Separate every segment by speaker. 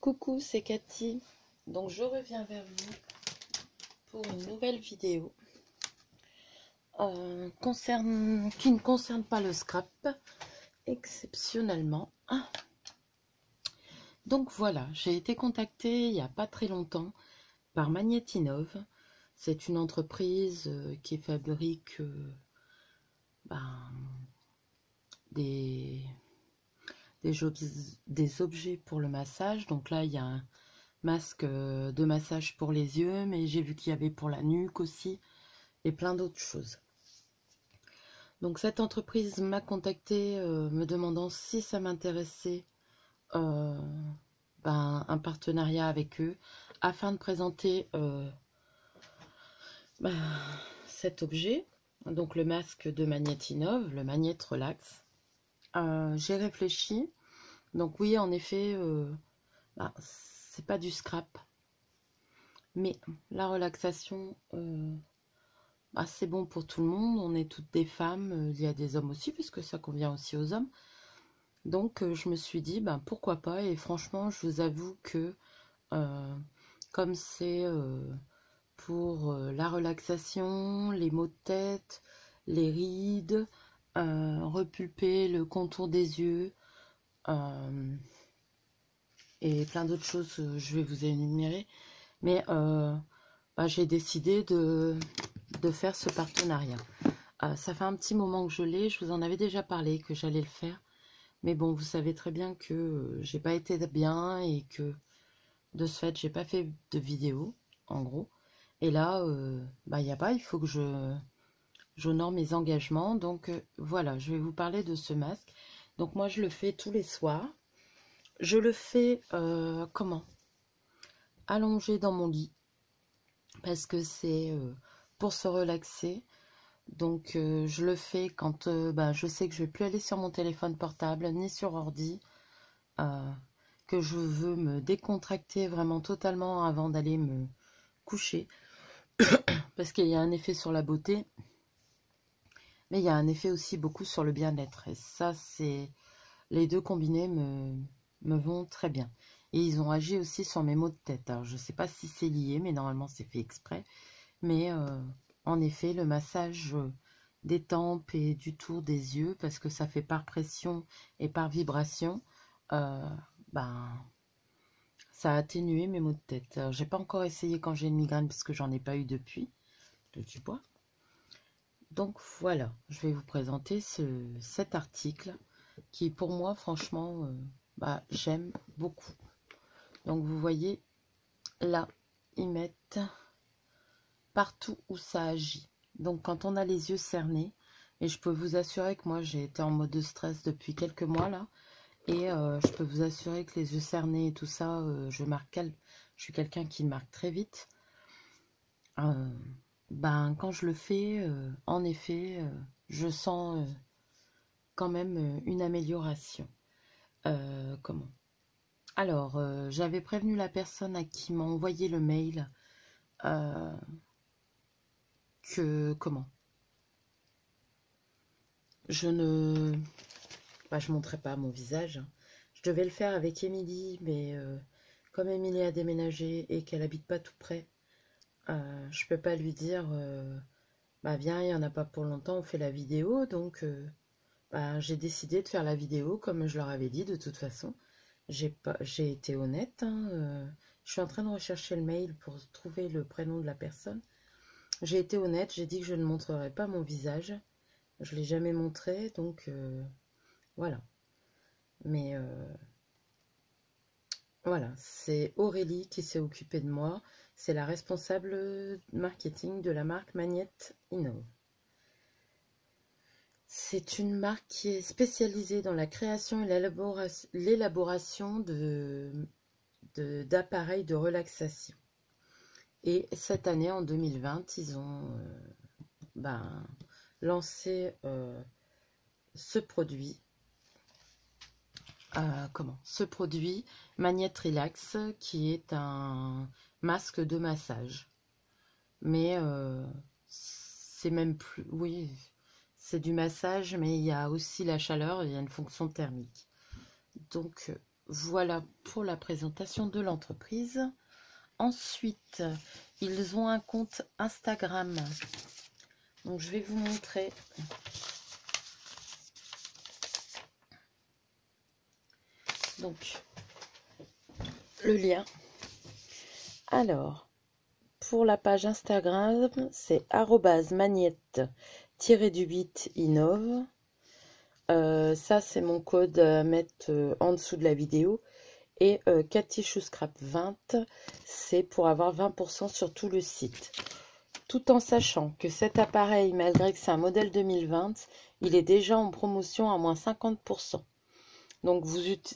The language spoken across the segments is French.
Speaker 1: Coucou, c'est Cathy. Donc je reviens vers vous pour une nouvelle vidéo qui ne concerne pas le scrap, exceptionnellement. Donc voilà, j'ai été contactée il n'y a pas très longtemps par Magnetinov. C'est une entreprise qui fabrique des objets pour le massage. Donc là, il y a un masque de massage pour les yeux, mais j'ai vu qu'il y avait pour la nuque aussi, et plein d'autres choses. Donc cette entreprise m'a contacté me demandant si ça m'intéressait un partenariat avec eux afin de présenter cet objet, donc le masque de Magnetinov, le Magnet Relax. J'ai réfléchi, donc oui, en effet, c'est pas du scrap, mais la relaxation, c'est bon pour tout le monde. On est toutes des femmes, il y a des hommes aussi, puisque ça convient aussi aux hommes. Donc je me suis dit, pourquoi pas. Et franchement, je vous avoue que comme c'est pour la relaxation, les maux de tête, les rides, repulper le contour des yeux, et plein d'autres choses, je vais vous énumérer. Mais j'ai décidé de faire ce partenariat. Ça fait un petit moment que je l'ai, je vous en avais déjà parlé que j'allais le faire. Mais bon, vous savez très bien que j'ai pas été bien et que de ce fait, j'ai pas fait de vidéo, en gros. Et là, il faut que j'honore mes engagements. Donc voilà, je vais vous parler de ce masque. Donc moi, je le fais tous les soirs. Je le fais, allongé dans mon lit. Parce que c'est pour se relaxer. Donc je le fais quand je sais que je vais plus aller sur mon téléphone portable ni sur ordi, que je veux me décontracter vraiment totalement avant d'aller me coucher, parce qu'il y a un effet sur la beauté, mais il y a un effet aussi beaucoup sur le bien-être, et ça, c'est les deux combinés me vont très bien. Et ils ont agi aussi sur mes maux de tête. Alors je ne sais pas si c'est lié, mais normalement c'est fait exprès. Mais en effet, le massage des tempes et du tour des yeux, parce que ça fait par pression et par vibration, ça a atténué mes maux de tête. J'ai pas encore essayé quand j'ai une migraine, parce que j'en ai pas eu depuis, du bois. Donc voilà, je vais vous présenter cet article qui, pour moi, franchement, j'aime beaucoup. Donc vous voyez, là, ils mettent partout où ça agit. Donc quand on a les yeux cernés, et je peux vous assurer que moi j'ai été en mode de stress depuis quelques mois là, et je peux vous assurer que les yeux cernés et tout ça, je suis quelqu'un qui marque très vite. Quand je le fais, en effet, je sens quand même une amélioration. Comment? Alors, j'avais prévenu la personne à qui m'a envoyé le mail je ne montrais pas mon visage. Je devais le faire avec Émilie, mais comme Émilie a déménagé et qu'elle habite pas tout près, je peux pas lui dire viens, il y en a pas pour longtemps, on fait la vidéo. Donc j'ai décidé de faire la vidéo comme je leur avais dit. De toute façon, j'ai été honnête, je suis en train de rechercher le mail pour trouver le prénom de la personne. J'ai été honnête, j'ai dit que je ne montrerai pas mon visage. Je ne l'ai jamais montré, donc voilà. Mais voilà, c'est Aurélie qui s'est occupée de moi. C'est la responsable marketing de la marque Magnetinov. C'est une marque qui est spécialisée dans la création et l'élaboration d'appareils de relaxation. Et cette année, en 2020, ils ont lancé ce produit. Ce produit Magnet Relax, qui est un masque de massage. Mais c'est même plus... Oui, c'est du massage, mais il y a aussi la chaleur, il y a une fonction thermique. Donc voilà pour la présentation de l'entreprise. Ensuite, ils ont un compte Instagram. Donc, je vais vous montrer. Donc, le lien. Alors, pour la page Instagram, c'est @magnette-innove. Ça, c'est mon code à mettre en dessous de la vidéo. Et Cathy Shoescrap 20, c'est pour avoir 20% sur tout le site. Tout en sachant que cet appareil, malgré que c'est un modèle 2020, il est déjà en promotion à moins 50%. Donc,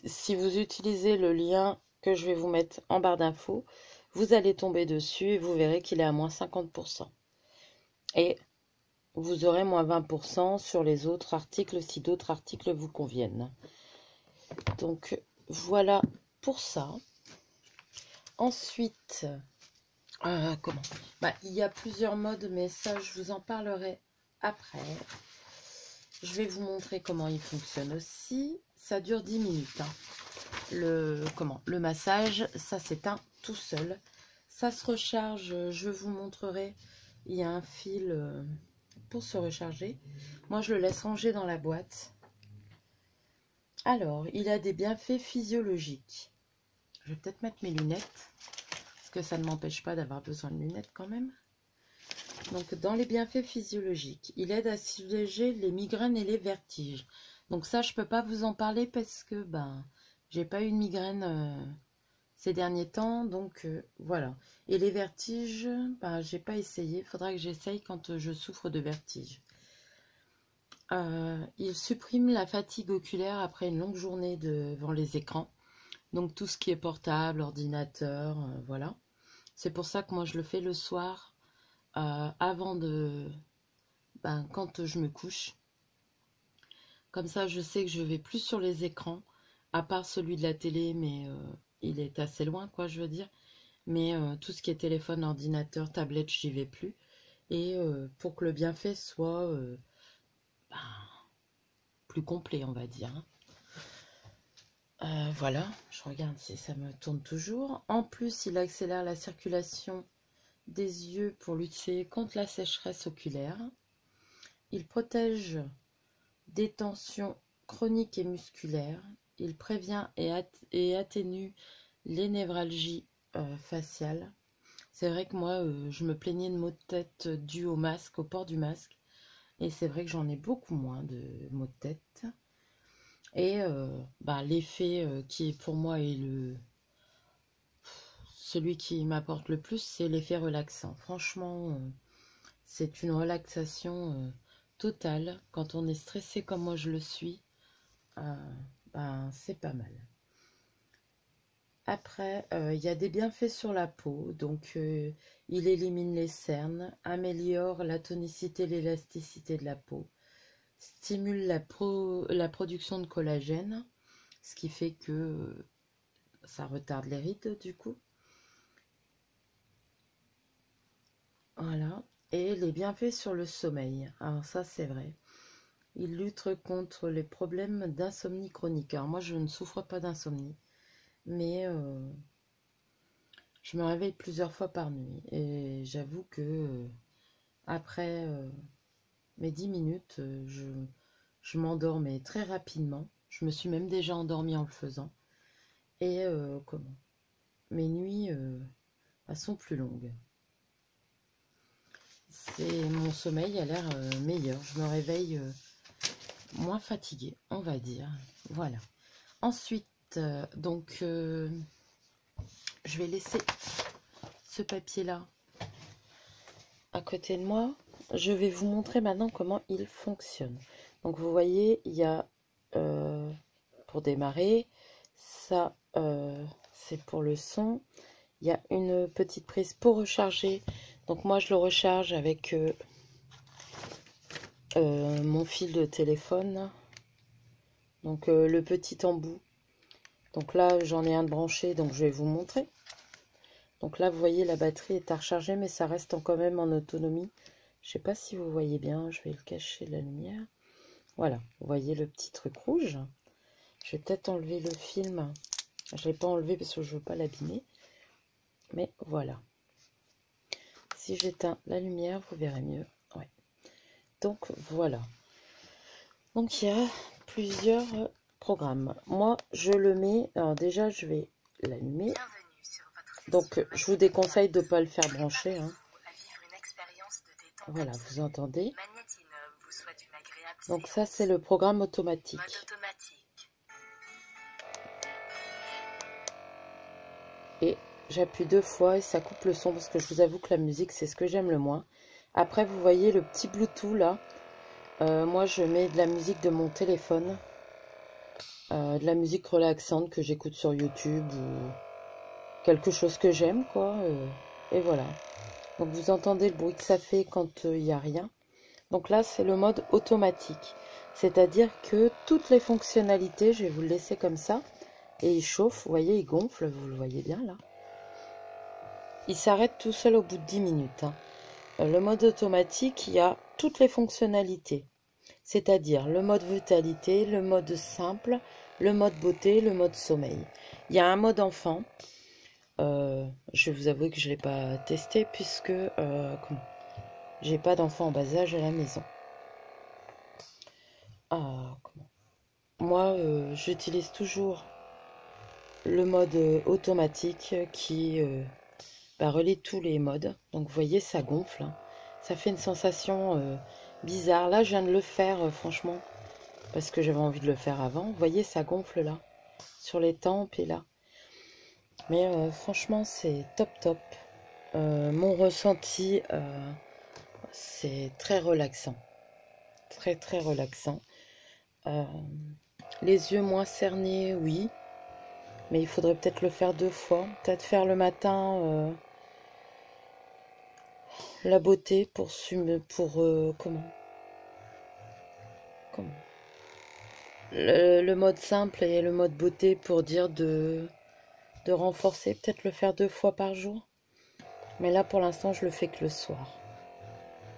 Speaker 1: si vous utilisez le lien que je vais vous mettre en barre d'infos, vous allez tomber dessus et vous verrez qu'il est à moins 50%. Et vous aurez moins 20% sur les autres articles si d'autres articles vous conviennent. Donc, voilà pour ça. Ensuite, il y a plusieurs modes, mais ça, je vous en parlerai après. Je vais vous montrer comment il fonctionne aussi. Ça dure 10 minutes. Hein. Le massage, ça s'éteint tout seul. Ça se recharge, je vous montrerai. Il y a un fil pour se recharger. Moi, je le laisse ranger dans la boîte. Alors, il a des bienfaits physiologiques. Je vais peut-être mettre mes lunettes, parce que ça ne m'empêche pas d'avoir besoin de lunettes quand même. Donc, dans les bienfaits physiologiques, il aide à soulager les migraines et les vertiges. Donc ça, je ne peux pas vous en parler parce que j'ai pas eu de migraine ces derniers temps, donc voilà. Et les vertiges, j'ai pas essayé. Il faudra que j'essaye quand je souffre de vertiges. Il supprime la fatigue oculaire après une longue journée devant les écrans. Donc tout ce qui est portable, ordinateur, voilà. C'est pour ça que moi je le fais le soir, avant quand je me couche. Comme ça je sais que je vais plus sur les écrans, à part celui de la télé, mais il est assez loin, quoi, je veux dire. Mais tout ce qui est téléphone, ordinateur, tablette, j'y vais plus. Et pour que le bienfait soit plus complet, on va dire. Voilà, je regarde si ça me tourne toujours. En plus, il accélère la circulation des yeux pour lutter contre la sécheresse oculaire. Il protège des tensions chroniques et musculaires. Il prévient et atténue les névralgies faciales. C'est vrai que moi, je me plaignais de maux de tête dus au masque, au port du masque. Et c'est vrai que j'en ai beaucoup moins de maux de tête. Et l'effet qui pour moi est celui qui m'apporte le plus, c'est l'effet relaxant. Franchement, c'est une relaxation totale. Quand on est stressé comme moi je le suis, c'est pas mal. Après, il y a des bienfaits sur la peau. Donc, il élimine les cernes, améliore la tonicité et l'élasticité de la peau, stimule la production de collagène, ce qui fait que ça retarde les rides du coup. Voilà. Et les bienfaits sur le sommeil. Alors ça, c'est vrai. Il lutte contre les problèmes d'insomnie chronique. Alors moi, je ne souffre pas d'insomnie. Mais je me réveille plusieurs fois par nuit. Et j'avoue que après mes 10 minutes, je m'endormais très rapidement. Je me suis même déjà endormie en le faisant. Et mes nuits sont plus longues. Mon sommeil a l'air meilleur. Je me réveille moins fatiguée, on va dire. Voilà. Ensuite, je vais laisser ce papier-là à côté de moi. Je vais vous montrer maintenant comment il fonctionne. Donc, vous voyez, il y a, pour démarrer, ça, c'est pour le son. Il y a une petite prise pour recharger. Donc, moi, je le recharge avec mon fil de téléphone. Donc, le petit embout. Donc là, j'en ai un de branché, donc je vais vous montrer. Donc là, vous voyez, la batterie est à recharger, mais ça reste quand même en autonomie. Je ne sais pas si vous voyez bien, je vais le cacher de la lumière. Voilà, vous voyez le petit truc rouge. Je vais peut-être enlever le film Je ne l'ai pas enlevé parce que je ne veux pas l'abîmer. Mais voilà. Si j'éteins la lumière, vous verrez mieux. Ouais. Donc voilà. Donc il y a plusieurs programmes. Moi, je le mets. Alors déjà, je vais l'allumer. Donc je vous déconseille de ne pas le faire brancher. Hein. Voilà, vous entendez. Donc ça, c'est le programme automatique. Et j'appuie 2 fois et ça coupe le son parce que je vous avoue que la musique, c'est ce que j'aime le moins. Après, vous voyez le petit Bluetooth là. Moi, je mets de la musique de mon téléphone. De la musique relaxante que j'écoute sur YouTube ou quelque chose que j'aime, quoi. Et voilà. Donc, vous entendez le bruit que ça fait quand il n'y a rien. Donc là, c'est le mode automatique. C'est-à-dire que toutes les fonctionnalités, je vais vous le laisser comme ça. Et il chauffe, vous voyez, il gonfle, vous le voyez bien là. Il s'arrête tout seul au bout de 10 minutes. Hein. Le mode automatique, il y a toutes les fonctionnalités. C'est-à-dire le mode vitalité, le mode simple, le mode beauté, le mode sommeil. Il y a un mode enfant. Je vais vous avouer que je ne l'ai pas testé puisque j'ai pas d'enfant en bas âge à la maison. Moi, j'utilise toujours le mode automatique qui relie tous les modes. Donc vous voyez, ça gonfle. Hein. Ça fait une sensation bizarre. Là, je viens de le faire, franchement, parce que j'avais envie de le faire avant. Vous voyez, ça gonfle là, sur les tempes et là. Mais franchement, c'est top top. Mon ressenti, c'est très relaxant. Très très relaxant. Les yeux moins cernés, oui. Mais il faudrait peut-être le faire 2 fois. Peut-être faire le matin la beauté pour comment le mode simple et le mode beauté pour dire de renforcer. Peut-être le faire 2 fois par jour. Mais là, pour l'instant, je le fais que le soir.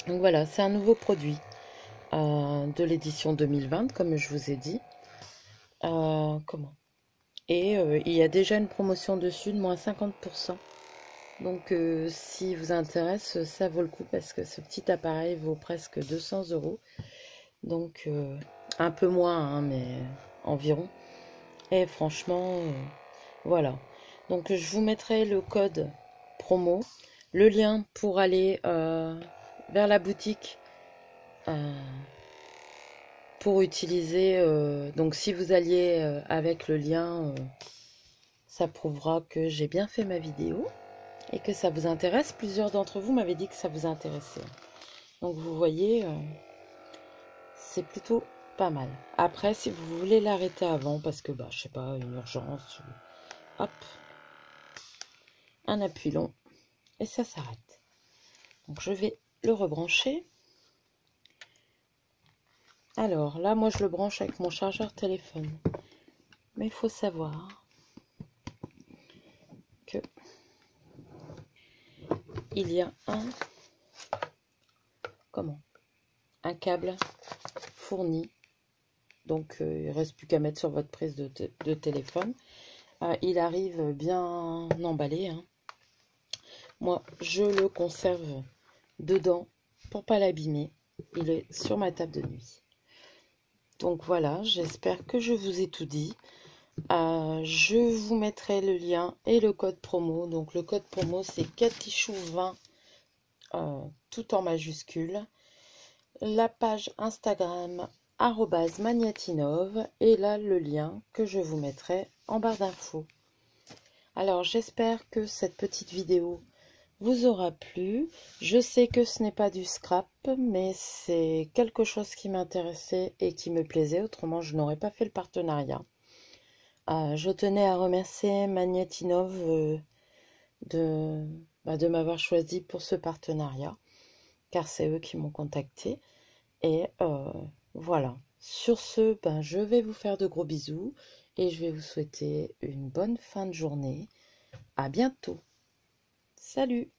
Speaker 1: Donc voilà, c'est un nouveau produit de l'édition 2020, comme je vous ai dit. Et il y a déjà une promotion dessus de moins 50%. Donc si vous intéresse, ça vaut le coup parce que ce petit appareil vaut presque 200 €. Donc un peu moins, hein, mais environ. Et franchement, voilà. Donc je vous mettrai le code promo, le lien pour aller vers la boutique pour utiliser. Donc si vous alliez avec le lien, ça prouvera que j'ai bien fait ma vidéo et que ça vous intéresse. Plusieurs d'entre vous m'avaient dit que ça vous intéressait. Donc vous voyez, c'est plutôt pas mal. Après, si vous voulez l'arrêter avant, parce que, je sais pas, une urgence, hop, un appui long, et ça s'arrête. Donc je vais le rebrancher. Alors là, moi je le branche avec mon chargeur téléphone. Mais il faut savoir que il y a un câble fourni. Donc il ne reste plus qu'à mettre sur votre prise de téléphone. Il arrive bien emballé. Hein. Moi, je le conserve dedans pour pas l'abîmer. Il est sur ma table de nuit. Donc voilà, j'espère que je vous ai tout dit. Je vous mettrai le lien et le code promo. Donc le code promo, c'est Katichou20, tout en majuscule. La page Instagram @magnatinov et là le lien que je vous mettrai en barre d'infos. Alors j'espère que cette petite vidéo vous aura plu. Je sais que ce n'est pas du scrap, mais c'est quelque chose qui m'intéressait et qui me plaisait, autrement je n'aurais pas fait le partenariat. Je tenais à remercier Magnatinov de m'avoir choisi pour ce partenariat, car c'est eux qui m'ont contacté. Et voilà. Sur ce, je vais vous faire de gros bisous et je vais vous souhaiter une bonne fin de journée. À bientôt. Salut!